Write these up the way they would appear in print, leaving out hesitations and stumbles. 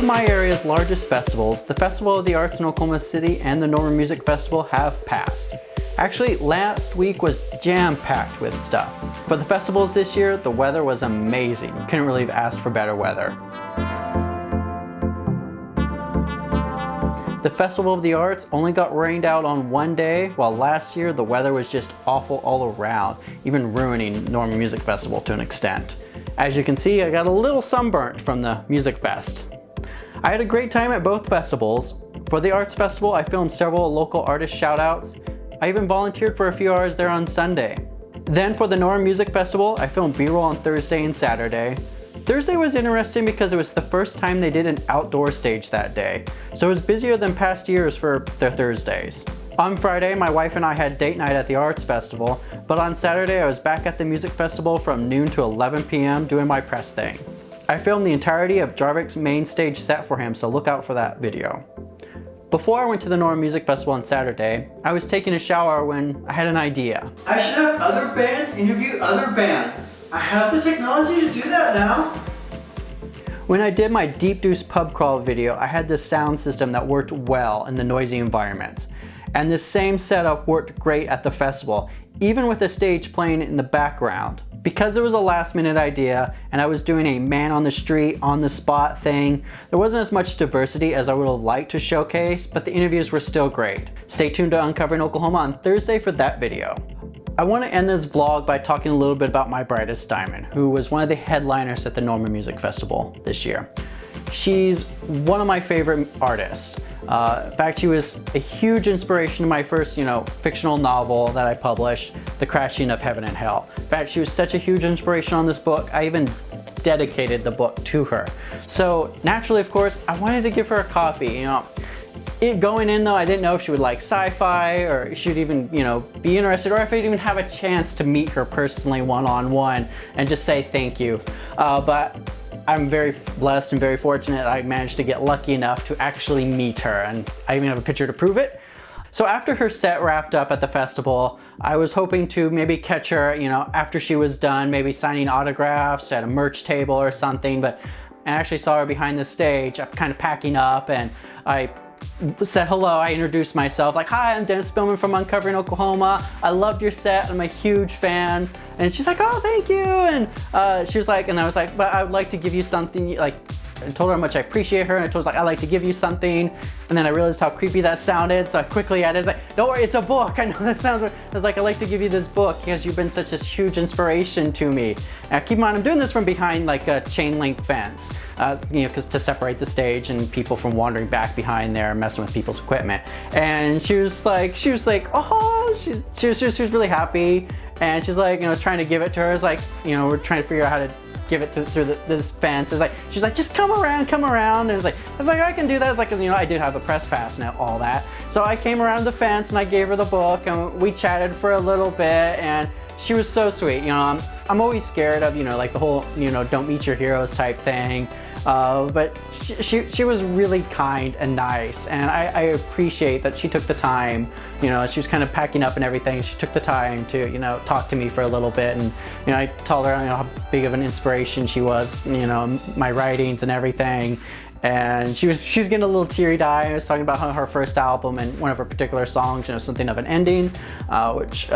my area's largest festivals, the Festival of the Arts in Oklahoma City and the Norman Music Festival, have passed. Actually, last week was jam-packed with stuff. For the festivals this year, the weather was amazing. Couldn't really have asked for better weather. The Festival of the Arts only got rained out on one day, while last year the weather was just awful all around, even ruining Norman Music Festival to an extent. As you can see, I got a little sunburnt from the Music Fest. I had a great time at both festivals. For the Arts Festival, I filmed several local artist shout-outs. I even volunteered for a few hours there on Sunday. Then for the Norman Music Festival, I filmed B-roll on Thursday and Saturday. Thursday was interesting because it was the first time they did an outdoor stage that day, so it was busier than past years for their Thursdays. On Friday, my wife and I had date night at the Arts Festival, but on Saturday I was back at the Music Festival from noon to 11 p.m. doing my press thing. I filmed the entirety of Jarvik's main stage set for him, so look out for that video. Before I went to the Norman Music Festival on Saturday, I was taking a shower when I had an idea. I should have other bands interview other bands. I have the technology to do that now. When I did my Deep Deuce pub crawl video, I had this sound system that worked well in the noisy environments. And this same setup worked great at the festival, even with the stage playing in the background. Because it was a last minute idea and I was doing a man on the street, on the spot thing, there wasn't as much diversity as I would have liked to showcase, but the interviews were still great. Stay tuned to Uncovering Oklahoma on Thursday for that video. I want to end this vlog by talking a little bit about my Brightest Diamond, who was one of the headliners at the Norman Music Festival this year. She's one of my favorite artists. In fact, she was a huge inspiration to my first, fictional novel that I published, The Crashing of Heaven and Hell. In fact, she was such a huge inspiration on this book, I even dedicated the book to her. So naturally, of course, I wanted to give her a copy. Going in though, I didn't know if she would like sci-fi or she'd even, be interested, or if I'd even have a chance to meet her personally one-on-one and just say thank you. But I'm very blessed and very fortunate I managed to get lucky enough to actually meet her, and I even have a picture to prove it. So after her set wrapped up at the festival, I was hoping to maybe catch her, after she was done, maybe signing autographs at a merch table or something, but I actually saw her behind the stage, kind of packing up, and I said hello. I introduced myself like, hi, I'm Dennis Spielman from Uncovering Oklahoma. I loved your set. I'm a huge fan. And she's like, oh, thank you. And she was like, and I was like, but I would like to give you something. I told her how much I appreciate her, and I told her, I'd like to give you something. And then I realized how creepy that sounded, so I quickly added, don't worry, it's a book. I know that sounds weird. I was like, I'd like to give you this book because you've been such a huge inspiration to me. And keep in mind, I'm doing this from behind like a chain link fence, because to separate the stage and people from wandering back behind there and messing with people's equipment. And she was like, oh, she was really happy. And she's like, trying to give it to her. It's like, we're trying to figure out how to give it through this fence. She's like, just come around. And I was like, I can do that. It's like, because I did have a press pass and all that. So I came around the fence and I gave her the book and we chatted for a little bit, and she was so sweet. I'm always scared of, like the whole, don't meet your heroes type thing. But she was really kind and nice, and I appreciate that she took the time. She was kind of packing up and everything. She took the time to, talk to me for a little bit, and I told her, how big of an inspiration she was, my writings and everything. And she was getting a little teary-eyed. I was talking about her first album and one of her particular songs, something of an ending, which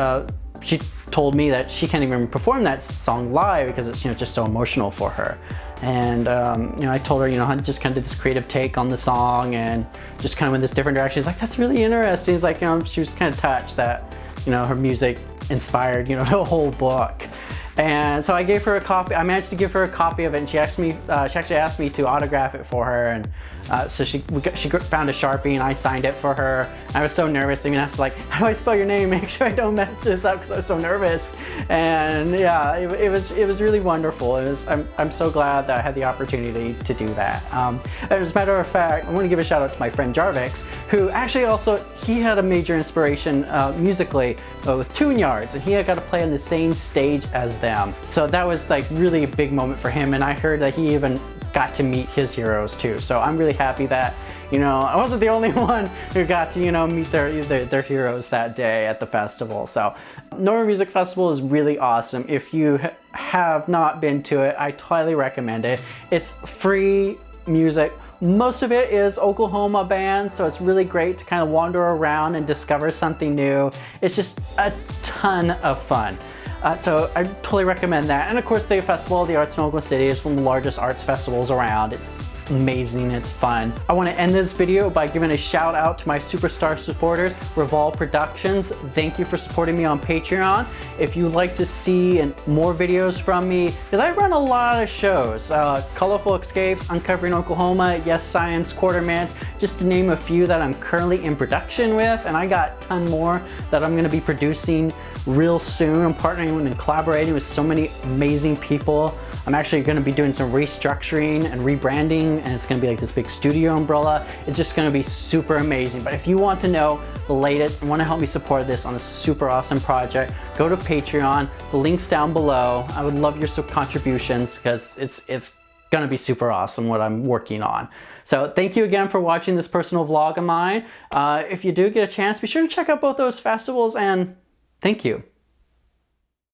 she told me that she can't even perform that song live because it's just so emotional for her. And I told her, I just kind of did this creative take on the song and just kind of went this different direction. She's like, that's really interesting. It's like, she was kind of touched that, her music inspired, the whole book. And so I gave her a copy. I managed to give her a copy of it, and she actually asked me to autograph it for her. And so she found a Sharpie, and I signed it for her. I was so nervous. I was like, how do I spell your name? Make sure I don't mess this up, because I was so nervous. And yeah, it was really wonderful. I'm so glad that I had the opportunity to do that. As a matter of fact, I want to give a shout out to my friend Jarvik, who actually he had a major inspiration musically with Tune Yards, and he got to play on the same stage as them. So that was like really a big moment for him, and I heard that he even got to meet his heroes too. So I'm really happy that I wasn't the only one who got to meet their heroes that day at the festival. So Norman Music Festival is really awesome. If you have not been to it, I highly recommend it. It's free music Most of it is Oklahoma bands, so it's really great to kind of wander around and discover something new. It's just a ton of fun. So I totally recommend that. And of course, the Festival of the Arts in Oklahoma City is one of the largest arts festivals around. It's amazing, it's fun. I want to end this video by giving a shout out to my superstar supporters, Revolve Productions. Thank you for supporting me on Patreon. If you'd like to see more videos from me, because I run a lot of shows, Colorful Escapes, Uncovering Oklahoma, Yes Science, Quarterman, just to name a few that I'm currently in production with, and I got a ton more that I'm going to be producing real soon. I'm partnering and collaborating with so many amazing people. I'm actually going to be doing some restructuring and rebranding, and it's going to be like this big studio umbrella. It's just going to be super amazing. But if you want to know the latest and want to help me support this on a super awesome project, go to Patreon. The link's down below. I would love your contributions because it's going to be super awesome what I'm working on. So thank you again for watching this personal vlog of mine. If you do get a chance, be sure to check out both those festivals, and thank you.